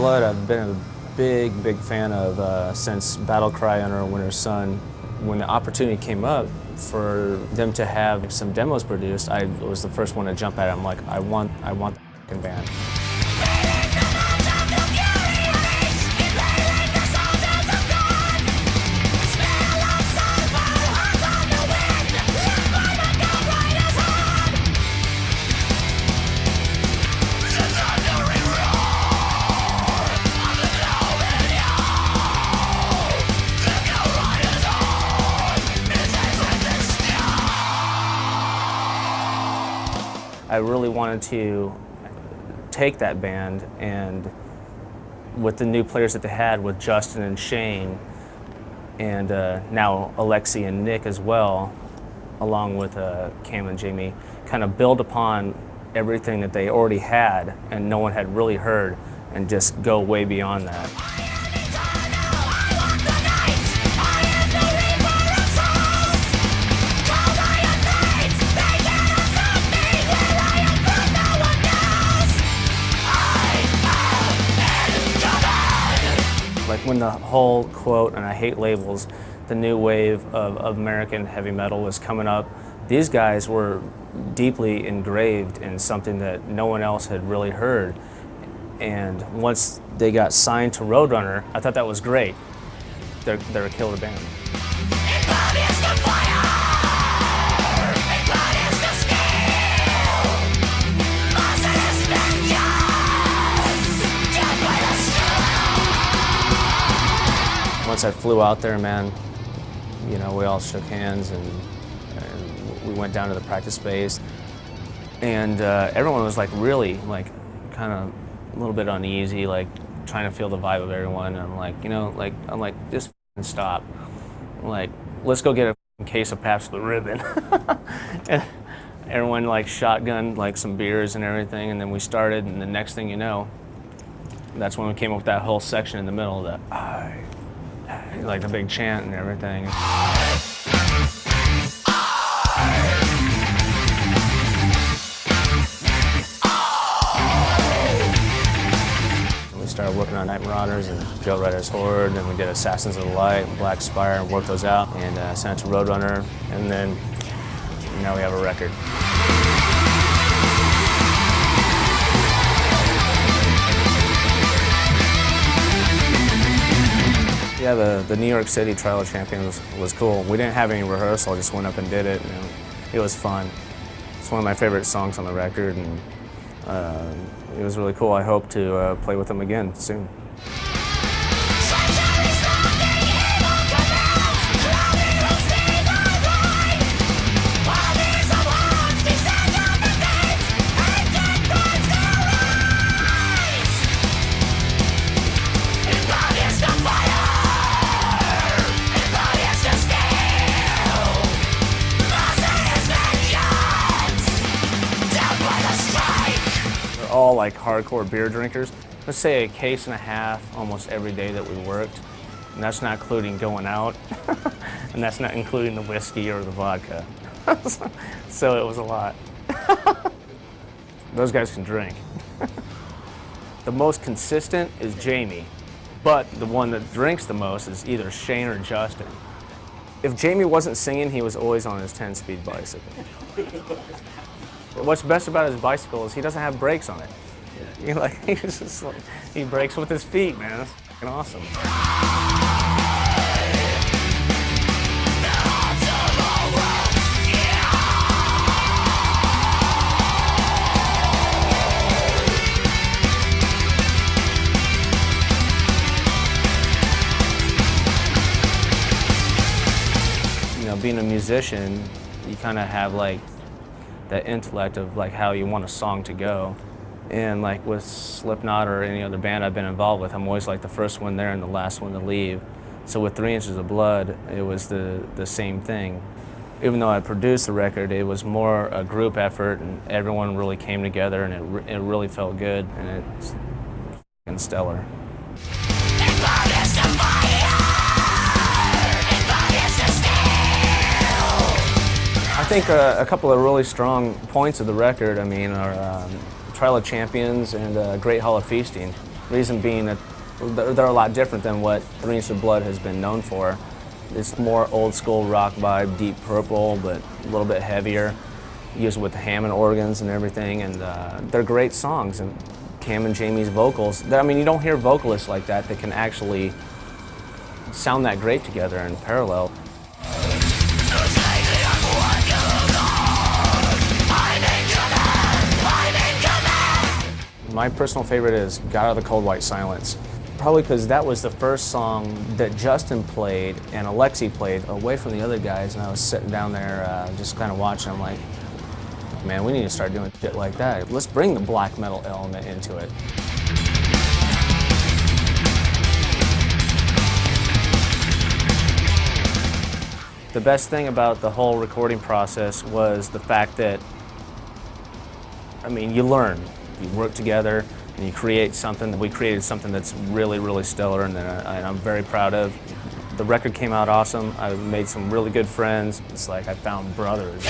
Blood I've been a big fan of since Battle Cry Under a Winter's Sun. When the opportunity came up for them to have some demos produced, I was the first one to jump at it. I'm like, I want the f***ing band. I really wanted to take that band, and with the new players that they had with Justin and Shane, and now Alexi and Nick as well, along with Cam and Jamie, kind of build upon everything that they already had and no one had really heard, and just go way beyond that. Like when the whole quote, and I hate labels, the new wave of American heavy metal was coming up, these guys were deeply engraved in something that no one else had really heard. And once they got signed to Roadrunner, I thought that was great. They're a killer band. Once I flew out there, man, you know, we all shook hands and we went down to the practice space, and everyone was like really like kind of a little bit uneasy, like trying to feel the vibe of everyone. And I'm like, you know, like I'm like, just stop. I'm like, let's go get a case of Pabst Blue Ribbon. And everyone like shotgunned like some beers and everything, and then we started, and the next thing you know, that's when we came up with that whole section in the middle that like the big chant and everything. We started working on Night Marauders and Joe Rider's Horde, and we did Assassins of the Light and Black Spire and worked those out, and sent it to Roadrunner, and then now we have a record. Yeah, the New York City Trial of Champions was cool. We didn't have any rehearsal, I just went up and did it, and it was fun. It's one of my favorite songs on the record, and it was really cool. I hope to play with them again soon. All like hardcore beer drinkers. Let's say a case and a half almost every day that we worked, and that's not including going out, and that's not including the whiskey or the vodka. So it was a lot. Those guys can drink. The most consistent is Jamie, but the one that drinks the most is either Shane or Justin. If Jamie wasn't singing, he was always on his 10-speed bicycle. What's best about his bicycle is he doesn't have brakes on it. You know, like, he's just like, he brakes with his feet, man. That's fucking awesome. You know, being a musician, you kind of have like that intellect of like how you want a song to go. And like with Slipknot or any other band I've been involved with, I'm always like the first one there and the last one to leave. So with 3 Inches of Blood, it was the same thing. Even though I produced the record, it was more a group effort, and everyone really came together, and it really felt good, and it's f***ing stellar. I think a couple of really strong points of the record, I mean, are Trial of Champions and Great Hall of Feasting. Reason being that they're a lot different than what 3 Inch of Blood has been known for. It's more old school rock vibe, Deep Purple, but a little bit heavier. Used with the Hammond organs and everything, and they're great songs. And Cam and Jamie's vocals, I mean, you don't hear vocalists like that that can actually sound that great together in parallel. My personal favorite is Got Out of the Cold White Silence. Probably because that was the first song that Justin played and Alexi played away from the other guys, and I was sitting down there just kind of watching. I'm like, man, we need to start doing shit like that. Let's bring the black metal element into it. The best thing about the whole recording process was the fact that, I mean, you learn. You work together and you create something. We created something that's really, really stellar, and I'm very proud of. The record came out awesome. I made some really good friends. It's like I found brothers.